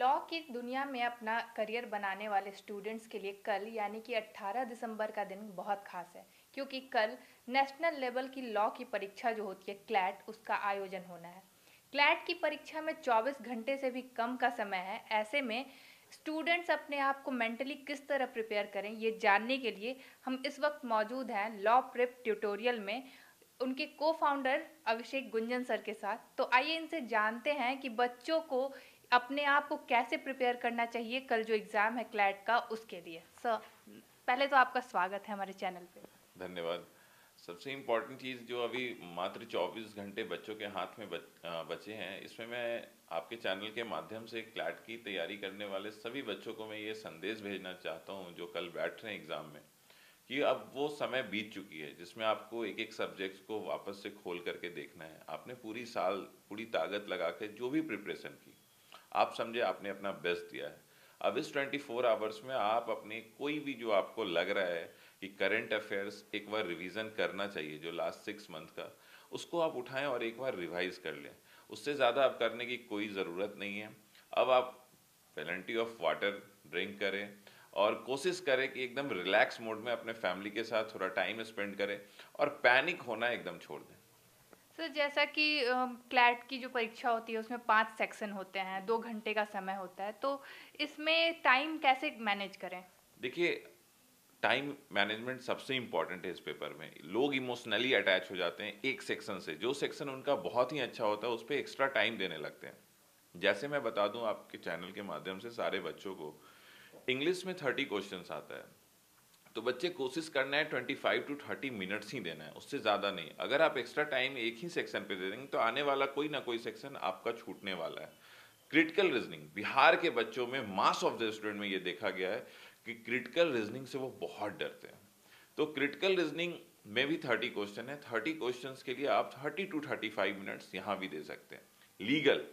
Law की दुनिया में अपना करियर बनाने वाले स्टूडेंट्स के लिए कल यानी कि 18 दिसंबर का दिन बहुत खास है, क्योंकि कल नेशनल लेवल की लॉ की परीक्षा जो होती है क्लैट, उसका आयोजन होना है। क्लैट की परीक्षा में 24 घंटे से भी कम का समय है। ऐसे में स्टूडेंट्स अपने आप को मेंटली किस तरह प्रिपेयर करें, ये जानने के लिए हम इस वक्त मौजूद हैं लॉ प्रेप ट्यूटोरियल में उनके को फाउंडर अभिषेक गुंजन सर के साथ। तो आइए इनसे जानते हैं कि बच्चों को अपने आप को कैसे प्रिपेयर करना चाहिए कल जो एग्ज़ाम है क्लैट का उसके लिए। सर, पहले तो आपका स्वागत है हमारे चैनल पे। धन्यवाद। सबसे इम्पोर्टेंट चीज़ जो अभी मात्र 24 घंटे बच्चों के हाथ में बचे हैं, इसमें मैं आपके चैनल के माध्यम से क्लैट की तैयारी करने वाले सभी बच्चों को मैं ये संदेश भेजना चाहता हूँ जो कल बैठ रहे हैं एग्ज़ाम में, कि अब वो समय बीत चुकी है जिसमें आपको एक एक सब्जेक्ट को वापस से खोल करके देखना है। आपने पूरी साल पूरी ताकत लगा के जो भी प्रिपरेशन की, आप समझे आपने अपना बेस्ट दिया है। अब इस 24 आवर्स में आप अपने कोई भी जो आपको लग रहा है कि करंट अफेयर्स एक बार रिवीजन करना चाहिए, जो लास्ट 6 मंथ का, उसको आप उठाएं और एक बार रिवाइज कर लें। उससे ज़्यादा अब करने की कोई ज़रूरत नहीं है। अब आप पेलेंटी ऑफ वाटर ड्रिंक करें और कोशिश करें कि एकदम रिलैक्स मोड में अपने फैमिली के साथ थोड़ा टाइम स्पेंड करें और पैनिक होना एकदम छोड़ दें। सर, जैसा कि क्लैट की जो परीक्षा होती है उसमें 5 सेक्शन होते हैं, 2 घंटे का समय होता है, तो इसमें टाइम कैसे मैनेज करें? देखिए, टाइम मैनेजमेंट सबसे इंपॉर्टेंट है इस पेपर में। लोग इमोशनली अटैच हो जाते हैं एक सेक्शन से, जो सेक्शन उनका बहुत ही अच्छा होता है उस पर एक्स्ट्रा टाइम देने लगते हैं। जैसे मैं बता दूं आपके चैनल के माध्यम से सारे बच्चों को, इंग्लिश में 30 क्वेश्चंस आता है, तो बच्चे कोशिश करना है 25 to 30 मिनट्स ही देना है, उससे ज़्यादा नहीं। अगर आप एक्स्ट्रा टाइम एक ही सेक्शन पे दे देंगे तो आने वाला कोई ना कोई सेक्शन आपका छूटने वाला है। क्रिटिकल रीजनिंग, बिहार के बच्चों में मास ऑफ द स्टूडेंट में ये देखा गया है कि क्रिटिकल रीजनिंग से वो बहुत डरते हैं। तो क्रिटिकल रीजनिंग में भी 30 क्वेश्चन है। 30 क्वेश्चंस के लिए आप 30 to 35 मिनट्स यहाँ भी दे सकते हैं। लीगल,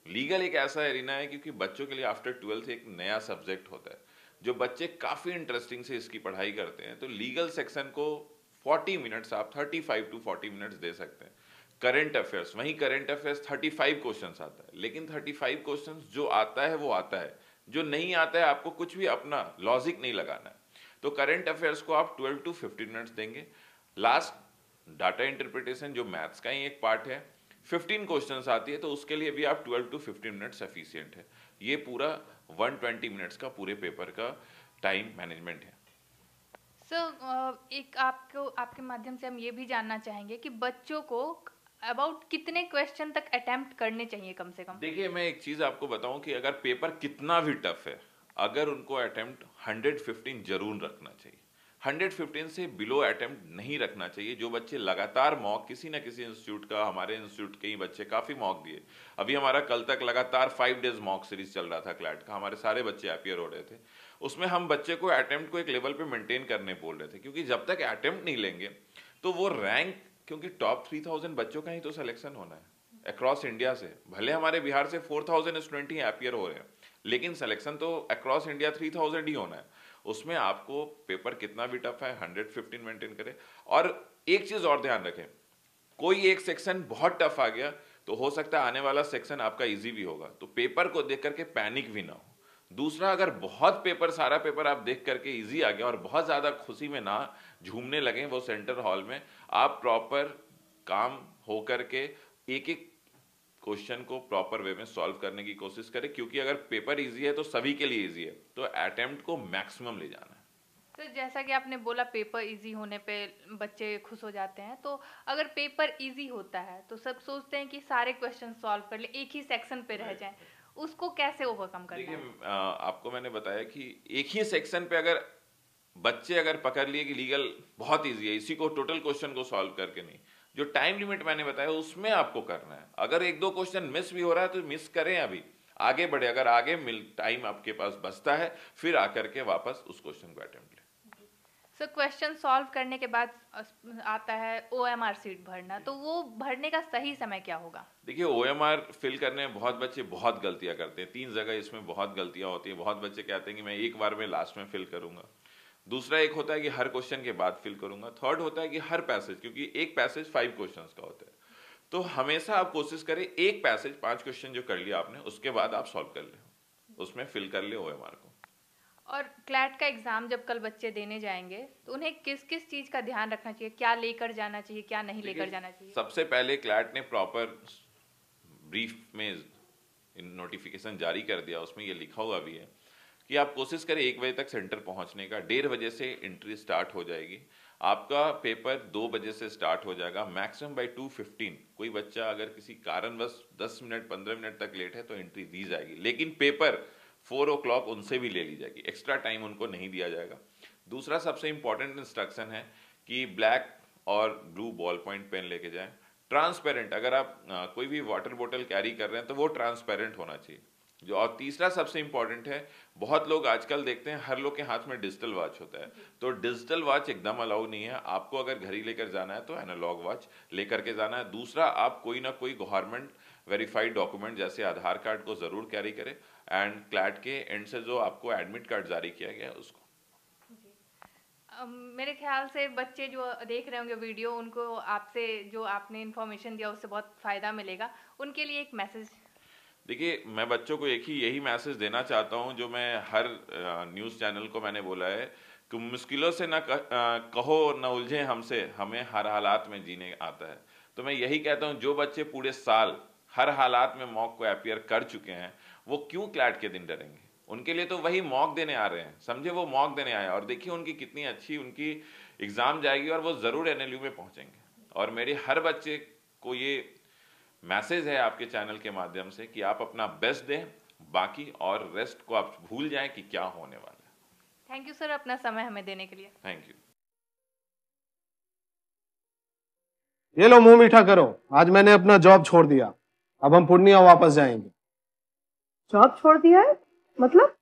लीगल एक ऐसा एरिना है क्योंकि बच्चों के लिए आफ्टर 12th एक नया सब्जेक्ट होता है, जो बच्चे काफ़ी इंटरेस्टिंग से इसकी पढ़ाई करते हैं। तो लीगल सेक्शन को 40 मिनट्स, आप 35 to 40 मिनट्स दे सकते हैं। करंट अफेयर्स, वहीं करंट अफेयर्स 35 क्वेश्चंस आता है, लेकिन 35 क्वेश्चंस जो आता है वो आता है, जो नहीं आता है आपको कुछ भी अपना लॉजिक नहीं लगाना है। तो करंट अफेयर्स को आप 12 to 15 मिनट्स देंगे। लास्ट डाटा इंटरप्रिटेशन, जो मैथ्स का ही एक पार्ट है, 15 क्वेश्चंस आती है, तो उसके लिए भी आप 12 to 15 मिनट सफिशियंट है। ये पूरा 120 मिनट्स का पूरे पेपर का टाइम मैनेजमेंट है। सर, एक आपको आपके माध्यम से हम ये भी जानना चाहेंगे कि बच्चों को अबाउट कितने क्वेश्चन तक अटेम्प्ट करने चाहिए कम से कम? देखिए, मैं एक चीज़ आपको बताऊं कि अगर पेपर कितना भी टफ है, अगर उनको अटेम्प्ट 115 जरूर रखना चाहिए। 115 से बिलो अटेम्प्ट नहीं रखना चाहिए। जो बच्चे लगातार मॉक, किसी ना किसी इंस्टीट्यूट का, हमारे इंस्टीट्यूट के ही बच्चे काफ़ी मॉक दिए, अभी हमारा कल तक लगातार 5 डेज मॉक सीरीज चल रहा था क्लैट का, हमारे सारे बच्चे अपियर हो रहे थे। उसमें हम बच्चे को अटेम्प्ट को एक लेवल पे मेंटेन करने बोल रहे थे, क्योंकि जब तक अटेम्प्ट नहीं लेंगे तो वो रैंक, क्योंकि टॉप 3000 बच्चों का ही तो सिलेक्शन होना है अक्रॉस इंडिया से। भले हमारे बिहार से 4000 स्टूडेंट ही अपियर हो रहे हैं, लेकिन सिलेक्शन तो अक्रॉस इंडिया 3000 ही होना है। उसमें आपको पेपर कितना भी टफ है 115 मेंटेन करें। और एक चीज और ध्यान रखें, कोई एक सेक्शन बहुत टफ आ गया तो हो सकता है आने वाला सेक्शन आपका इजी भी होगा, तो पेपर को देख करके पैनिक भी ना हो। दूसरा, अगर बहुत पेपर, सारा पेपर आप देख करके इजी आ गया और बहुत ज़्यादा खुशी में ना झूमने लगे वो सेंटर हॉल में, आप प्रॉपर काम हो करके एक एक क्वेश्चन को प्रॉपर वे में सॉल्व करने की कोशिश करें, क्योंकि अगर पेपर इजी है तो सभी के लिए इजी है, तो अटेम्प्ट को मैक्सिमम ले जाना है। तो जैसा कि आपने बोला पेपर इजी होने पे बच्चे खुश हो जाते हैं, तो अगर पेपर इजी होता है तो सब सोचते हैं कि सारे क्वेश्चन सॉल्व कर ले, एक ही सेक्शन पे रह राइट। जाएं। उसको कैसे ओवरकम करना देखिए, है? आपको मैंने बताया कि एक ही सेक्शन पे अगर बच्चे अगर पकड़ लिए कि लीगल बहुत इजी है, इसी को टोटल क्वेश्चन को सॉल्व करके नहीं, जो टाइम लिमिट मैंने बताया उसमें आपको करना है। अगर एक दो क्वेश्चन मिस भी हो रहा है तो मिस करें, अभी आगे बढ़े। अगर आगे मिल टाइम आपके पास बचता है, फिर आकर के वापस उस क्वेश्चन को अटेम्प्ट लें। सर, क्वेश्चन सॉल्व करने के बाद आता है ओएमआर सीट भरना, तो वो भरने का सही समय क्या होगा? देखिए, ओएमआर फिल करने में बहुत बच्चे बहुत गलतियां करते हैं। 3 जगह इसमें बहुत गलतियां होती हैं। बहुत बच्चे कहते हैं कि मैं एक बार में लास्ट में फिल करूंगा। दूसरा एक होता है कि हर क्वेश्चन के बाद फिल करूंगा। थर्ड होता है कि हर पैसेज, क्योंकि एक पैसेज 5 क्वेश्चंस का होता है, तो हमेशा आप कोशिश करें एक पैसेज 5 क्वेश्चन जो कर लिया आपने उसके बाद आप सॉल्व कर लें। उसमें फिल कर ले OMR को। और क्लैट का एग्जाम जब कल बच्चे देने जाएंगे तो उन्हें किस किस चीज का ध्यान रखना चाहिए, क्या लेकर जाना चाहिए, क्या नहीं लेकर जाना चाहिए? सबसे पहले क्लैट ने प्रॉपर ब्रीफ में नोटिफिकेशन जारी कर दिया, उसमें ये लिखा हुआ भी है कि आप कोशिश करें 1 बजे तक सेंटर पहुंचने का। 1:30 बजे से एंट्री स्टार्ट हो जाएगी, आपका पेपर 2 बजे से स्टार्ट हो जाएगा। मैक्सिमम बाय 2:15 कोई बच्चा अगर किसी कारणवश 10 मिनट 15 मिनट तक लेट है तो एंट्री दी जाएगी, लेकिन पेपर 4 o'clock उनसे भी ले ली जाएगी, एक्स्ट्रा टाइम उनको नहीं दिया जाएगा। दूसरा सबसे इंपॉर्टेंट इंस्ट्रक्शन है कि ब्लैक और ब्लू बॉल पॉइंट पेन लेके जाएं। ट्रांसपेरेंट, अगर आप कोई भी वाटर बोतल कैरी कर रहे हैं तो वो ट्रांसपेरेंट होना चाहिए। जो और तीसरा सबसे इंपॉर्टेंट है, बहुत लोग आजकल देखते हैं हर लोग के हाथ में डिजिटल वॉच होता है, तो डिजिटल वॉच एकदम अलाउ नहीं है। आपको अगर घड़ी लेकर जाना है तो एनालॉग वॉच लेकर के जाना है। दूसरा, आप कोई ना कोई गवर्नमेंट वेरीफाइड डॉक्यूमेंट जैसे आधार कार्ड को जरूर कैरी करें, एंड क्लैट के एंड से जो आपको एडमिट कार्ड जारी किया गया है उसको। मेरे ख्याल से बच्चे जो देख रहे होंगे वीडियो, उनको आपसे जो आपने इन्फॉर्मेशन दिया उससे बहुत फायदा मिलेगा, उनके लिए एक मैसेज। देखिए, मैं बच्चों को यही मैसेज देना चाहता हूं जो मैं हर न्यूज़ चैनल को मैंने बोला है कि मुश्किलों से ना कहो ना उलझे हमसे, हमें हर हालात में जीने आता है। तो मैं यही कहता हूं, जो बच्चे पूरे साल हर हालात में मॉक को अपीयर कर चुके हैं वो क्यों क्लैट के दिन डरेंगे? उनके लिए तो वही मॉक देने आ रहे हैं, समझे, वो मॉक देने आए और देखिए उनकी कितनी अच्छी उनकी एग्जाम जाएगी और वो जरूर NLU में पहुंचेंगे। और मेरे हर बच्चे को ये मैसेज है आपके चैनल के माध्यम से कि आप अपना बेस्ट दें, बाकी और रेस्ट को आप भूल जाएं कि क्या होने वाला है। थैंक यू सर, अपना समय हमें देने के लिए। Thank you. ये लो मुंह मीठा करो, आज मैंने अपना जॉब छोड़ दिया, अब हम पूर्णिया वापस जाएंगे। जॉब छोड़ दिया है? मतलब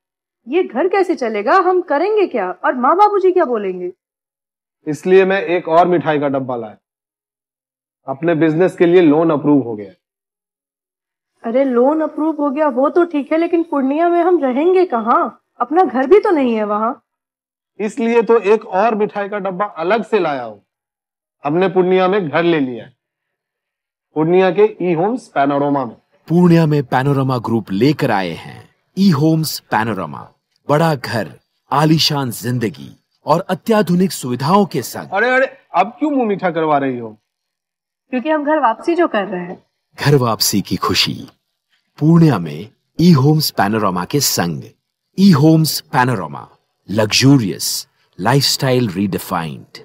ये घर कैसे चलेगा, हम करेंगे क्या, और माँ बाबूजी क्या बोलेंगे? इसलिए मैं एक और मिठाई का डब्बा लाया, अपने बिजनेस के लिए लोन अप्रूव हो गया। अरे लोन अप्रूव हो गया वो तो ठीक है, लेकिन पूर्णिया में हम रहेंगे कहाँ? अपना घर भी तो नहीं है वहां। इसलिए तो एक और मिठाई का डब्बा अलग से लाया हूं। हमने पूर्णिया में घर ले लिया है, पूर्णिया के E-Homes पैनोरमा में। पूर्णिया में पैनोरमा ग्रुप लेकर आए हैं E-Homes पैनोरमा, बड़ा घर, आलीशान जिंदगी और अत्याधुनिक सुविधाओं के संग। अरे अरे, अब क्यों मुंह मीठा करवा रही हो? क्योंकि हम घर वापसी जो कर रहे हैं। घर वापसी की खुशी पूर्णिया में E-Homes पैनोरमा के संग। E-Homes panorama, luxurious lifestyle redefined.